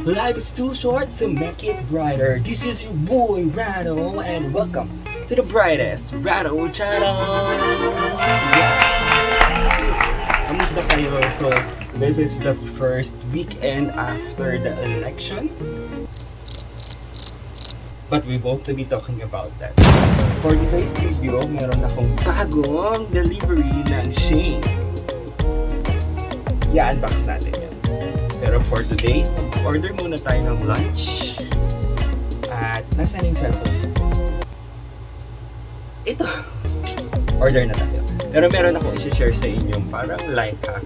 Life is too short to make it brighter. This is your boy Rado and welcome to the brightest Rado channel. So, kamusta kayo? So, this is the first weekend after the election. But we won't be talking about that. For today's video, meron akong bagong delivery ng SHEIN. I-unbox natin yan. Pero for today, order muna tayo ng lunch. At nasaan yung cellphone? Ito. Order na tayo. Pero meron akong i-share sa inyo parang life hack.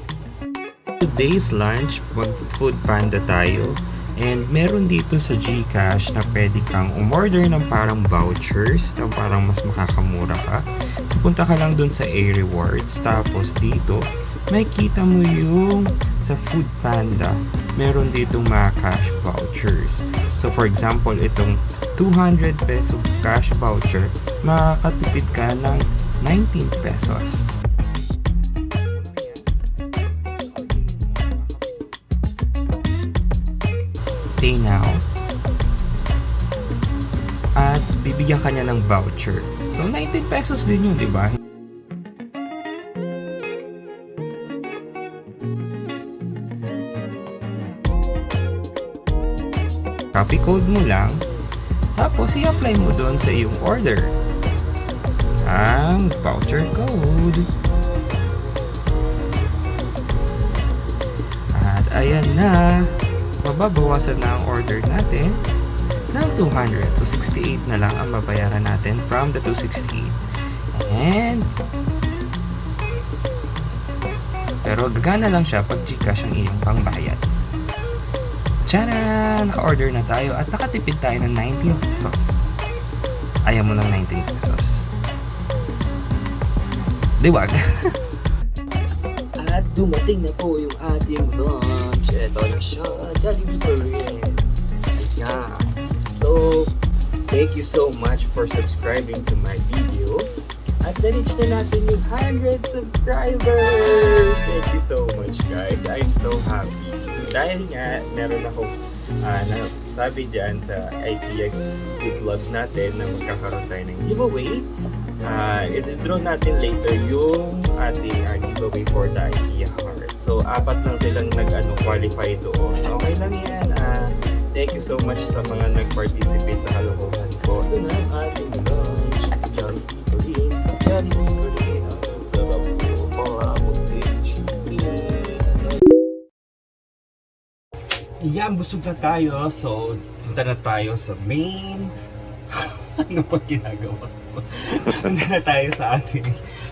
Today's lunch, mag-food panda tayo. And meron dito sa GCash na pwede kang umorder ng parang vouchers na parang mas makakamura ka. So, punta ka lang dun sa A-Rewards. Tapos dito, makikita mo yung sa Food Panda, meron ditong mga cash vouchers. So for example, itong 200 peso cash voucher, makakatipid ka ng 19 pesos. Pay now. At bibigyan ka niya ng voucher. So 19 pesos din yun, di ba? Copy code mo lang, tapos i-apply mo doon sa iyong order ang voucher code. At ayan na, mababawasan na ang order natin ng 200. So 68 na lang ang babayaran natin from the 268. And pero gagana lang siya pag GCash ang iyong pangbayad. Tcharan! Naka-order na tayo at nakatipid tayo ng 19 pesos. Ayaw mo ng 19 pesos. Diwag! At dumating na po yung ating lunch. Ito na siya. Jollibee pa rin. Yeah. So, thank you so much for subscribing to my video. At na-reach na natin yung 100 subscribers! Thank you so much guys. I'm so happy. Dahil nga, meron akong sabi dyan sa IKEA vlog natin na magkakaroon tayo ng giveaway. I-draw natin later yung ating giveaway for the IKEA heart. So, 4 lang silang qualify doon. Okay lang yan. Thank you so much sa mga nag-participate sa kalokohan ko. Ito na ang ating lunch. Jollibee ko rin. Jollibee ko rin. Ang sarap ko. Yan, busog na tayo. So, punta na tayo sa main. Ano pa ginagawa ko? Punta na tayo sa ating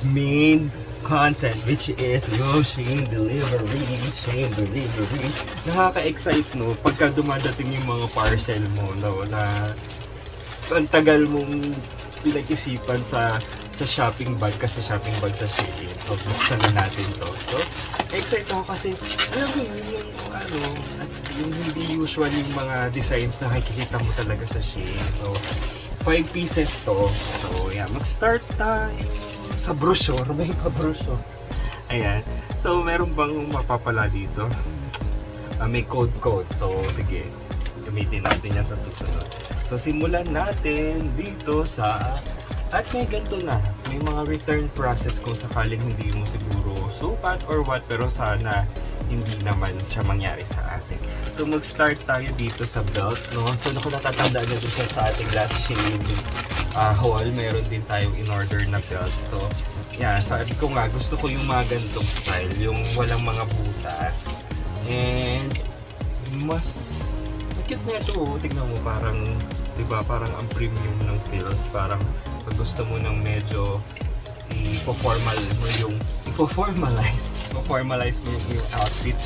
main content, which is yung SHEIN delivery. SHEIN delivery. Nakaka-excite, no? Pagka dumadating yung mga parcel mo, no? Na ang tagal mong pinag-isipan sa shopping bag kasi shopping bag sa SHEIN. So, buksan na natin to. So, excited ako kasi alam mo yung yung hindi usual yung mga designs na makikita mo talaga sa SHEIN. So, 5 pieces to. So, yeah, mag-start tayo sa brochure. May pa-brochure. Ayan. So, meron bang mapapala dito? May code. So, sige. Gamitin natin yan sa susunod. So, simulan natin dito sa... At may ganito na. May mga return process kung sakaling hindi mo siguro sukat or what. Pero sana hindi naman siya mangyari sa atin. So, mag-start tayo dito sa belt, no? So, kung natatandaan na dito sa ating last SHEIN haul, meron din tayong in-order na belt. So, yan. Sabi ko nga, gusto ko yung mga ganitong style. Yung walang mga butas. And, mas cute na ito. Tignan mo, parang, diba, parang ang premium ng feels. Parang, pag gusto mo ng medyo i-formalize mo yung outfit,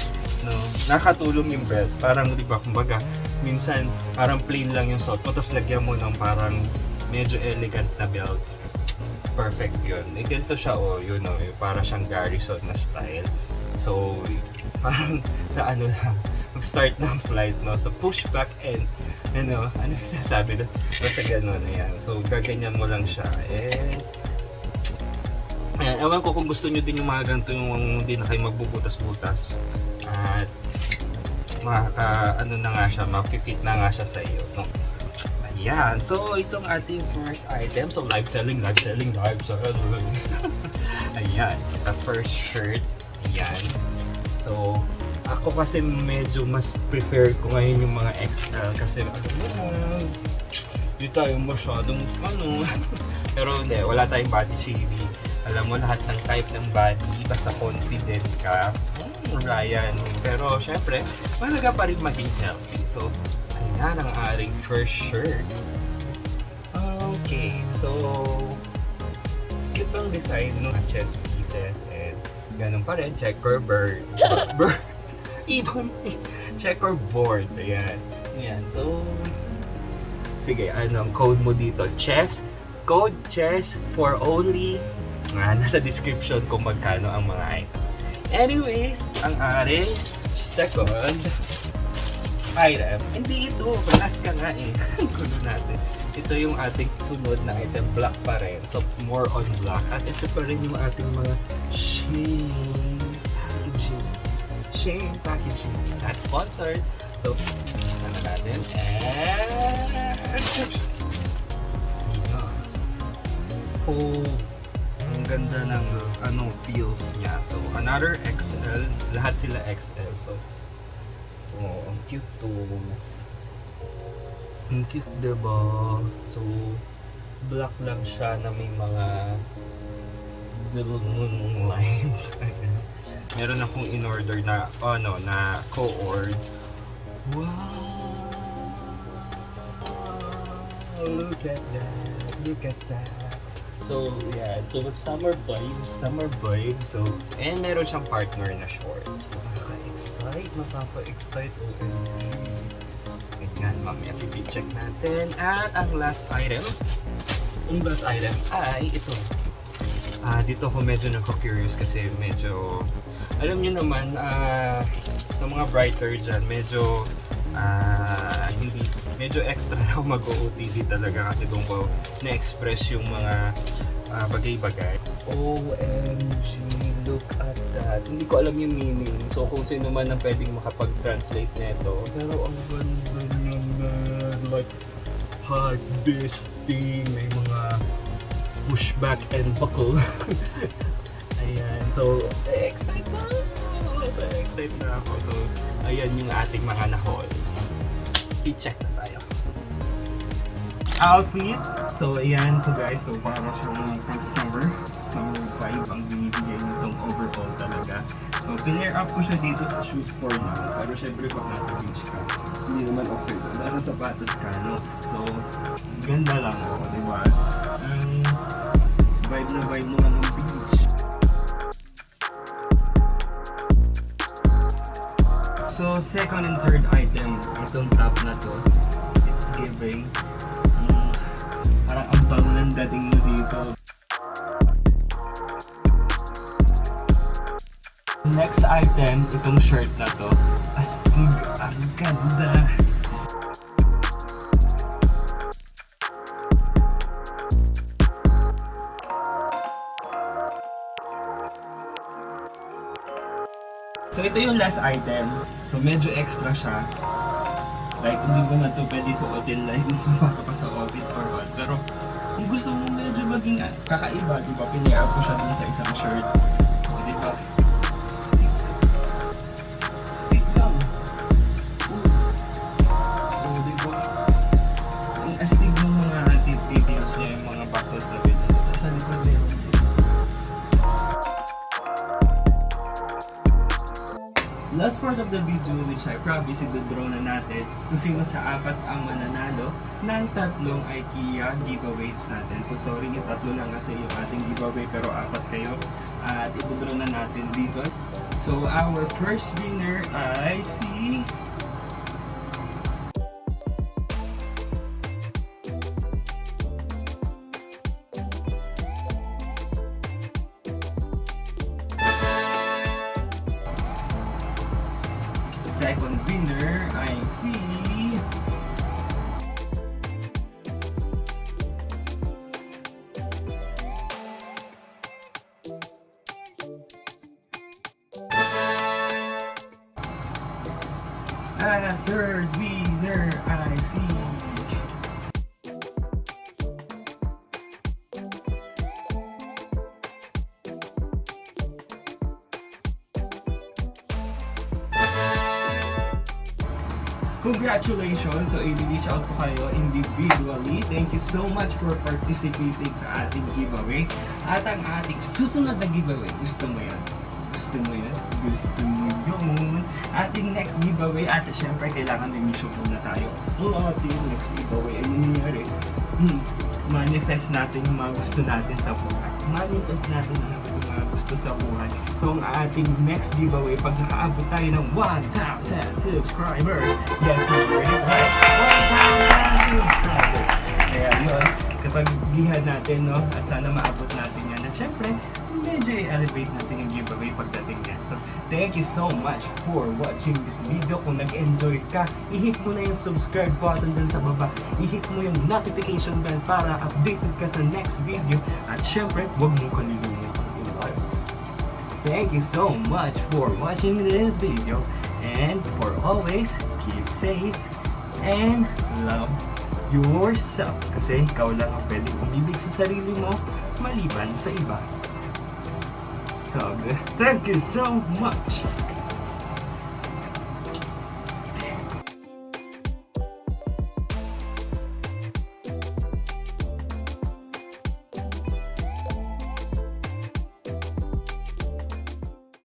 no? Nakakatulong yung belt. Parang, di ba, kumbaga, minsan, parang plain lang yung suot mo, tapos lagyan mo ng parang medyo elegant na belt. Perfect yun. Ganito siya, yun, para siyang garrison na style. So, parang sa lang, mag-start ng flight, no? So, pushback and, ano sasabi doon? Basta ganun, ayan. So, gaganyan mo lang siya. Ayan, ewan ko kung gusto nyo din yung mga ganito, yung hindi na kayo magbubutas-butas. At ano na nga siya, ma-fit na nga siya sa iyo, no? Ayan, so itong ating first item. So live selling. Ayan, the first shirt. Ayan. So ako kasi medyo mas prefer ko ngayon yung mga XL kasi di tayo masyadong pero hindi, wala tayong body shaming. Alam mo lahat ng type ng body, basta confident ka, Ryan. Pero syempre, mahalaga pa rin maging healthy. So ayan ang ating first shirt. Okay, so cute ang design ng chest pieces and ganun pa rin, checkerboard. Ibon, checkerboard. Ayan. Ayan, so sige, anong code mo dito? Code chess for only nasa description kung magkano ang mga items. Anyways, ang ating second item, hindi ito, last ka nga eh. Kuno natin. Ito yung ating sunod na item, black pa rin. So, more on black. At ito pa rin yung ating mga SHEIN packaging. SHEIN packaging. Not sponsored. So, sana natin. And oh, ang ganda ng feels niya. So, another XL. Lahat sila XL. So, oh, ang cute to. Ang cute, diba? So, black lang siya na may mga little lines. Meron akong in-order na, na co-ords. Wow! Look at that! Look at that! So, yeah. So, summer vibe. So, and meron siyang partner na shorts. Mapapa-excite. Ganyan, mamaya pipi-check natin. At ang last item ay ito. Dito ako medyo nagko-curious kasi medyo, alam nyo naman, sa mga brighter dyan, medyo medyo extra na ako mag-OOTD talaga kasi doon ko na-express yung mga bagay-bagay. OMG, look at that. Hindi ko alam yung meaning. So kung sino man ang pwedeng makapag-translate nito. Pero ang ganda naman. Like, hug this thing. May mga pushback and buckle. Ayan. So, excited na ako. So, ayan yung ating mga na-haul. I-check na tayo. Outfit. So, ayan. So, guys. So, para siyang summer vibe ang binibigay nitong overall talaga. So, clear up ko siya dito sa shoes for now. Pero syempre, pag nasa beach ka, hindi naman okay doon. Nasa sapatos ka, no? So, ganda lang, diba? Vibe na vibe mo ng beach. So, second and third item, itong top na to, it's giving. Parang ang bango ng dating mo dito. Next item, itong shirt na to. Astig, ang ganda. So ito yung last item. So medyo extra siya. Like hindi ko na ito pwede suotin like pumasok ka sa office or what. Pero kung gusto mo medyo maging kakaiba, diba? Piniap ko siya dun sa isang shirt. So diba? Stick lang. So diba? Ang astig ng mga details niya, yung mga buckles na pinito. Tapos sa likod na yun. Last part of the video, which I promise i-draw na natin kung sino sa apat ang mananalo ng tatlong IKEA giveaways natin. So sorry, yung tatlo lang kasi yung ating giveaway pero apat kayo at i-draw na natin dito. So our first winner ay si second winner ay si a third winner I see. Congratulations! So, i-reach out ko kayo individually. Thank you so much for participating sa ating giveaway. At ang ating susunod na giveaway, gusto mo yan? Gusto mo yan? Gusto mo yun? Ating next giveaway, at syempre kailangan may mission muna tayo. Ang ating next giveaway ay nangyayari. Manifest natin yung mga gusto natin sa buhay. Manifest natin ang mga gusto sa buhay. So ang ating next giveaway, pag nakaabot tayo ng 1,000 subscribers, yes, right? 1,000 subscribers. Kaya yun, kapag gihan natin, no, at sana maabot natin yan. At syempre, medyo i-elevate natin yung giveaway pagdating yan. So, thank you so much for watching this video. Kung nag-enjoy ka, i-hit mo na yung subscribe button dun sa baba. I-hit mo yung notification bell para updated ka sa next video. At syempre, huwag mong kalimutan yung like. Thank you so much for watching this video. And for always, keep safe and love yourself. Kasi ikaw lang ang pwedeng umibig sa sarili mo maliban sa iba. So, thank you so much.